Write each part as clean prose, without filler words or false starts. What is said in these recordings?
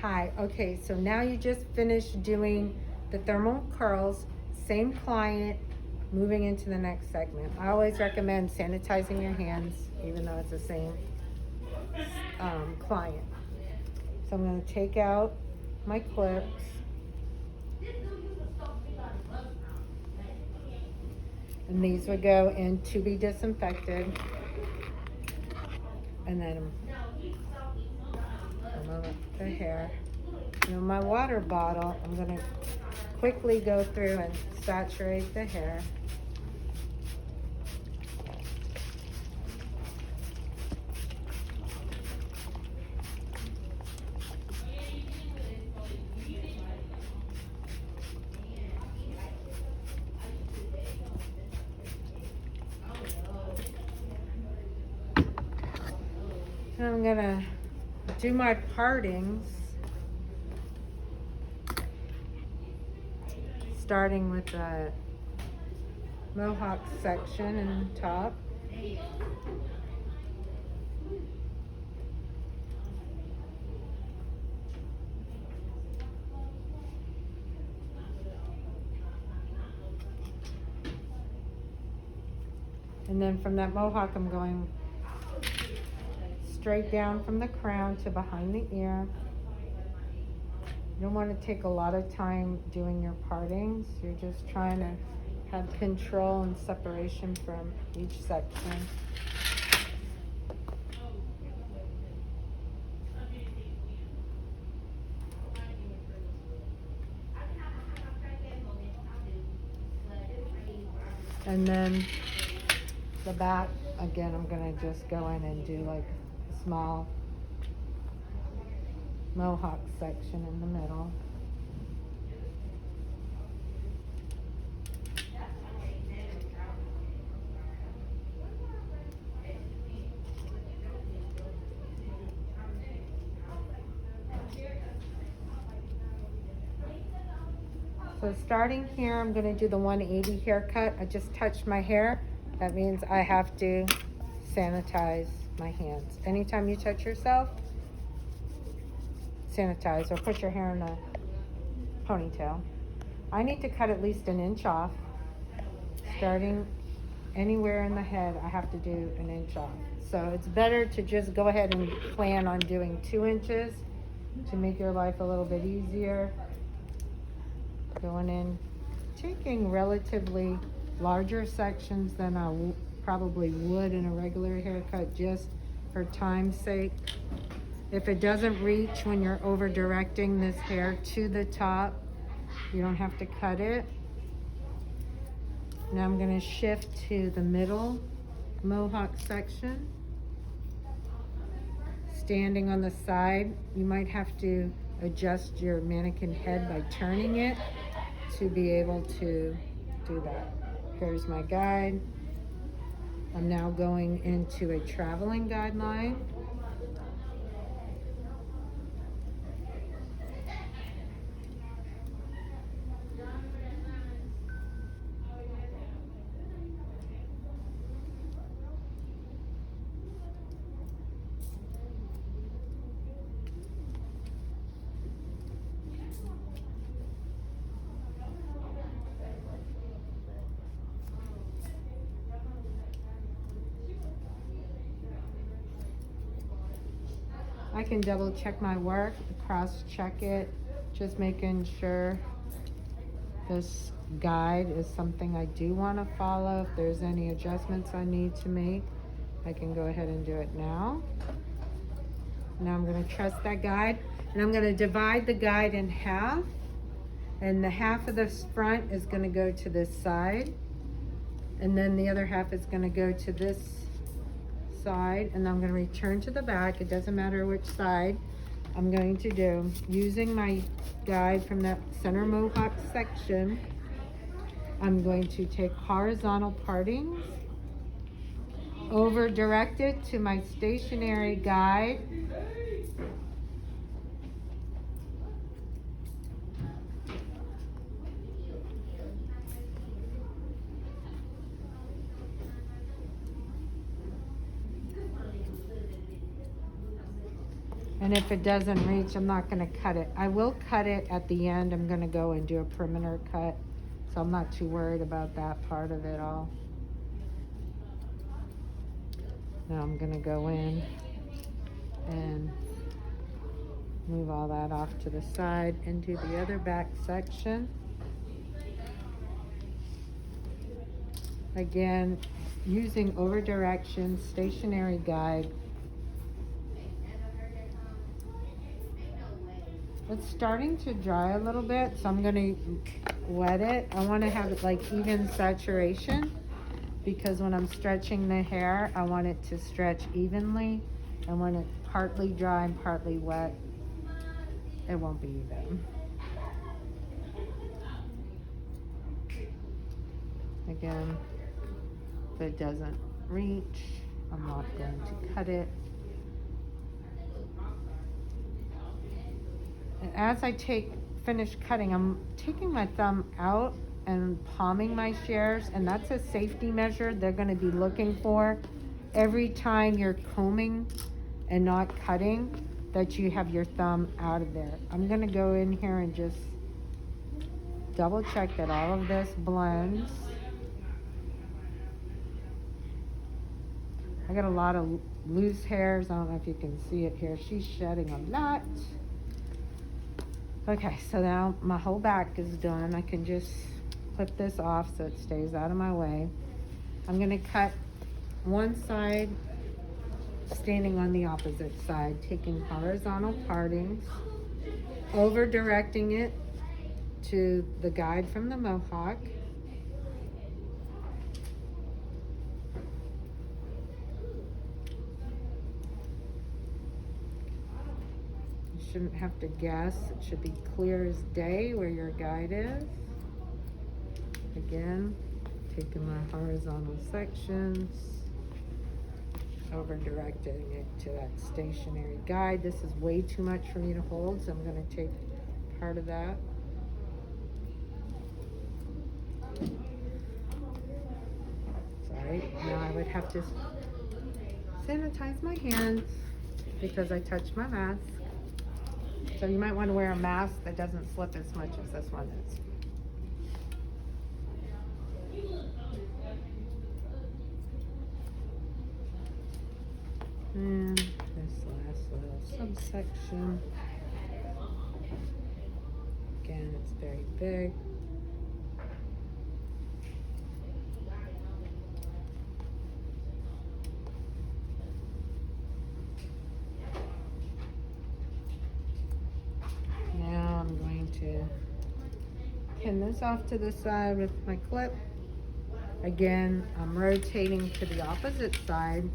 Hi, okay, so now you just finished doing the thermal curls, same client, moving into the next segment. I always recommend sanitizing your hands, even though it's the same client. So I'm gonna take out my clips. And these would go in to be disinfected. And then the hair. You know, my water bottle, I'm gonna quickly go through and saturate the hair. And I'm gonna do my partings, starting with the mohawk section and top. And then from that mohawk, I'm going straight down from the crown to behind the ear. You don't want to take a lot of time doing your partings. You're just trying to have control and separation from each section. And then the back, again, I'm gonna just go in and do like a small mohawk section in the middle. So starting here, I'm gonna do the 180 haircut. I just touched my hair. That means I have to sanitize my hands. Anytime you touch yourself, sanitize or put your hair in a ponytail. I need to cut at least an inch off. Starting anywhere in the head, I have to do an inch off. So it's better to just go ahead and plan on doing 2 inches to make your life a little bit easier. Going in, taking relatively larger sections than I probably would in a regular haircut, just for time's sake. If it doesn't reach when you're over directing this hair to the top, you don't have to cut it. Now I'm going to shift to the middle mohawk section. Standing on the side, you might have to adjust your mannequin head by turning it to be able to do that. Here's my guide. I'm now going into a traveling guideline. I can double check my work, cross check it, just making sure this guide is something I do want to follow. If there's any adjustments I need to make, I can go ahead and do it now. Now I'm going to trust that guide, and I'm going to divide the guide in half, and the half of the front is going to go to this side, and then the other half is going to go to this side, and I'm going to return to the back. It doesn't matter which side I'm going to do. Using my guide from that center mohawk section, I'm going to take horizontal partings, over direct it to my stationary guide, and And if it doesn't reach, I'm not gonna cut it. I will cut it at the end. I'm gonna go and do a perimeter cut. So I'm not too worried about that part of it all. Now I'm gonna go in and move all that off to the side and do the other back section. Again, using over direction, stationary guide. It's starting to dry a little bit, so I'm gonna wet it. I wanna have it like even saturation, because when I'm stretching the hair, I want it to stretch evenly. And when it's partly dry and partly wet, it won't be even. Again, if it doesn't reach, I'm not going to cut it. And as I finish cutting, I'm taking my thumb out and palming my shears, and that's a safety measure they're going to be looking for every time you're combing and not cutting, that you have your thumb out of there. I'm going to go in here and just double check that all of this blends. I got a lot of loose hairs. I don't know if you can see it here. She's shedding a lot. Okay, so now my whole back is done. I can just clip this off so it stays out of my way. I'm gonna cut one side, standing on the opposite side, taking horizontal partings, over directing it to the guide from the mohawk. You shouldn't have to guess. It should be clear as day where your guide is. Again, taking my horizontal sections, over directing it to that stationary guide. This is way too much for me to hold, so I'm going to take part of that. Sorry, now I would have to sanitize my hands because I touched my mask. So you might want to wear a mask that doesn't slip as much as this one is. And this last little subsection, again, it's very big. Now I'm going to pin this off to the side with my clip. Again, I'm rotating to the opposite side,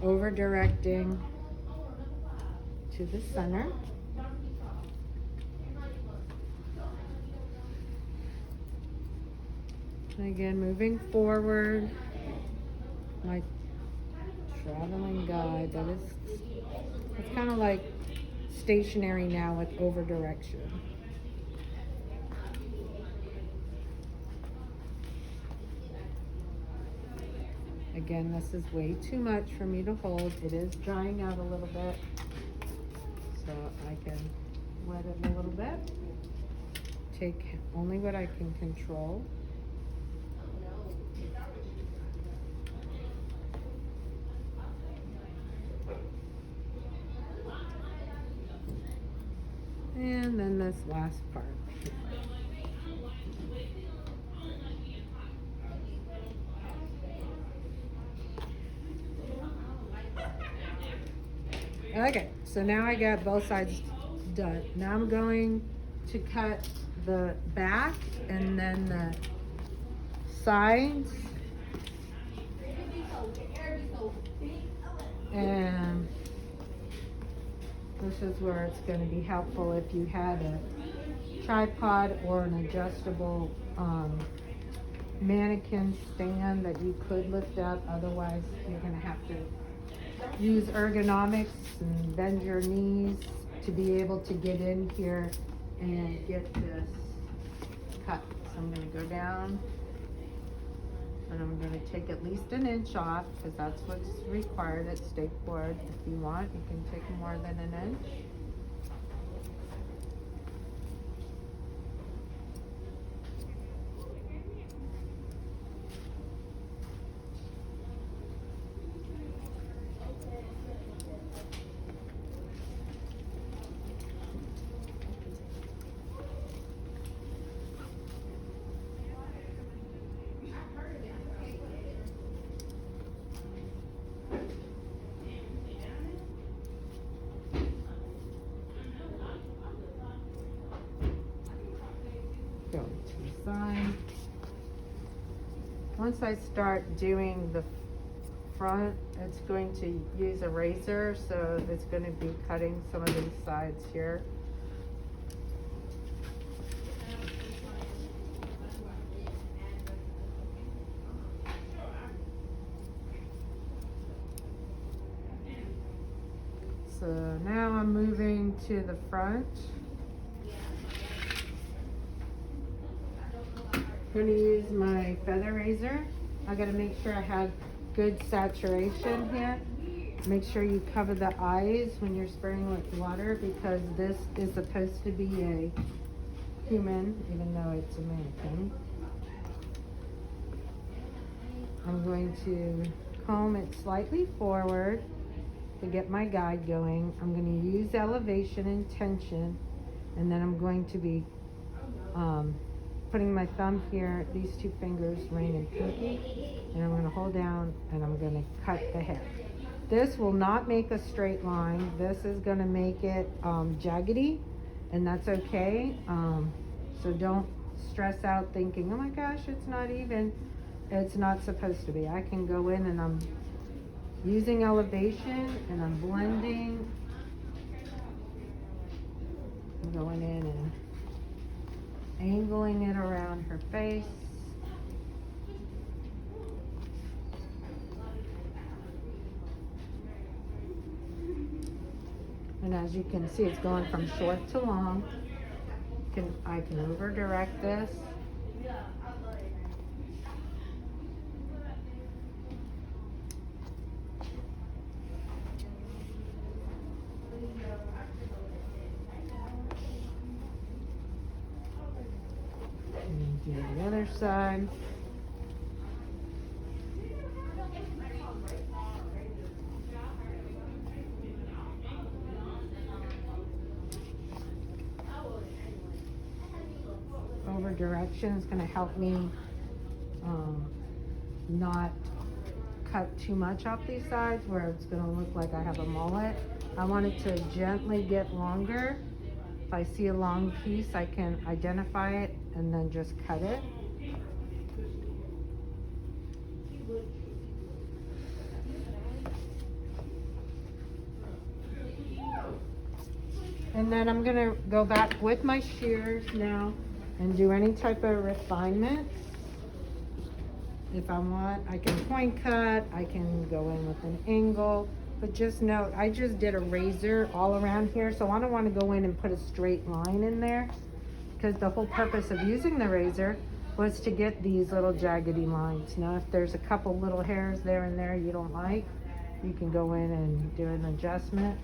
over directing to the center. And again, moving forward, my traveling guide, it's kind of like stationary now with over direction. Again, this is way too much for me to hold. It is drying out a little bit, so I can wet it a little bit. Take only what I can control. And then this last part. Okay, so now I got both sides done. Now I'm going to cut the back and then the sides. And this is where it's going to be helpful if you had a tripod or an adjustable mannequin stand that you could lift up. Otherwise, you're going to have to use ergonomics and bend your knees to be able to get in here and get this cut. So I'm going to go down And I'm going to take at least an inch off because that's what's required at stake board. If you want, you can take more than an inch. Go to the side. Once I start doing the front, it's going to use a razor, so it's going to be cutting some of these sides here. So now I'm moving to the front. I'm going to use my feather razor. I got to make sure I have good saturation here. Make sure you cover the eyes when you're spraying with water because this is supposed to be a human, even though it's a mannequin. I'm going to comb it slightly forward to get my guide going. I'm going to use elevation and tension, and then I'm going to be putting my thumb here, these two fingers, ring and pinky, and I'm going to hold down and I'm going to cut the hair. This will not make a straight line. This is going to make it jaggedy, and that's okay. So don't stress out thinking, oh my gosh, it's not even. It's not supposed to be. I can go in and I'm using elevation and I'm blending. I'm going in and angling it around her face. And as you can see, it's going from short to long. I can over direct this. And do the other side. Over direction is going to help me not cut too much off these sides where it's going to look like I have a mullet. I want it to gently get longer. If I see a long piece, I can identify it and then just cut it. And then I'm going to go back with my shears now and do any type of refinement. If I want, I can point cut, I can go in with an angle, but just note, I just did a razor all around here, so I don't want to go in and put a straight line in there, because the whole purpose of using the razor was to get these little jaggedy lines. Now, if there's a couple little hairs there and there you don't like, you can go in and do an adjustment.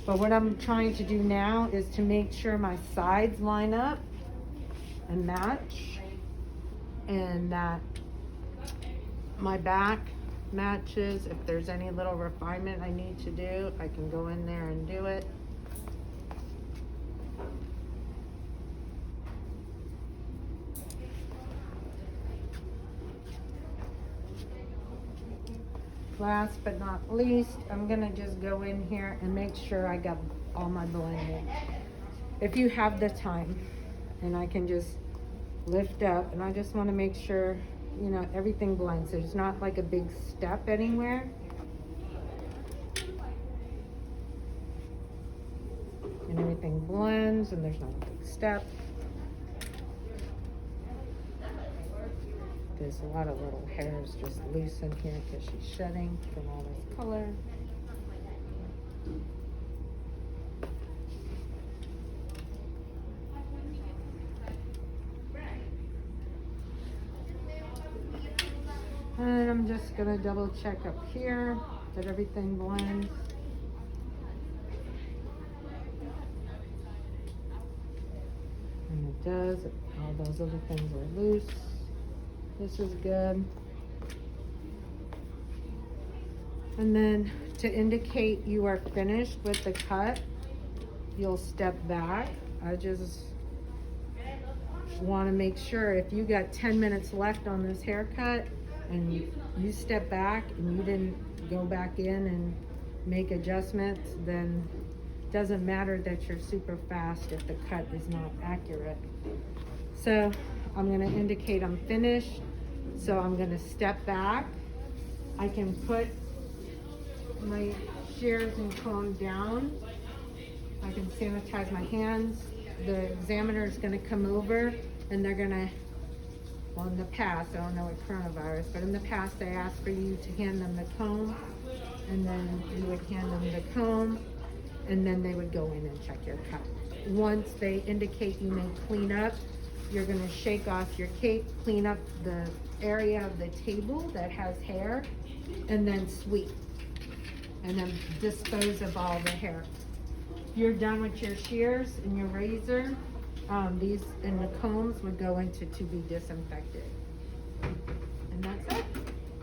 But what I'm trying to do now is to make sure my sides line up and match, and that my back matches. If there's any little refinement I need to do, I can go in there and do it. Last but not least, I'm gonna just go in here and make sure I got all my blending. If you have the time, and I can just lift up, and I just wanna make sure, you know, everything blends. There's not like a big step anywhere. And everything blends, and there's not a big step. There's a lot of little hairs just loose in here because she's shedding from all this color. then I'm just gonna double check up here that everything blends. And it does. All those other things are loose. This is good. And then to indicate you are finished with the cut, you'll step back. I just want to make sure if you got 10 minutes left on this haircut and you step back and you didn't go back in and make adjustments, then it doesn't matter that you're super fast if the cut is not accurate. So I'm going to indicate I'm finished. So I'm going to step back. I can put my shears and comb down. I can sanitize my hands. The examiner is going to come over and they're going to, well, in the past, I don't know with coronavirus, but in the past they asked for you to hand them the comb, and then you would hand them the comb, and then they would go in and check your cut. Once they indicate you may clean up, you're going to shake off your cape, clean up the area of the table that has hair, and then sweep, and then dispose of all the hair. You're done with your shears and your razor. These and the combs would go into to be disinfected. And that's it.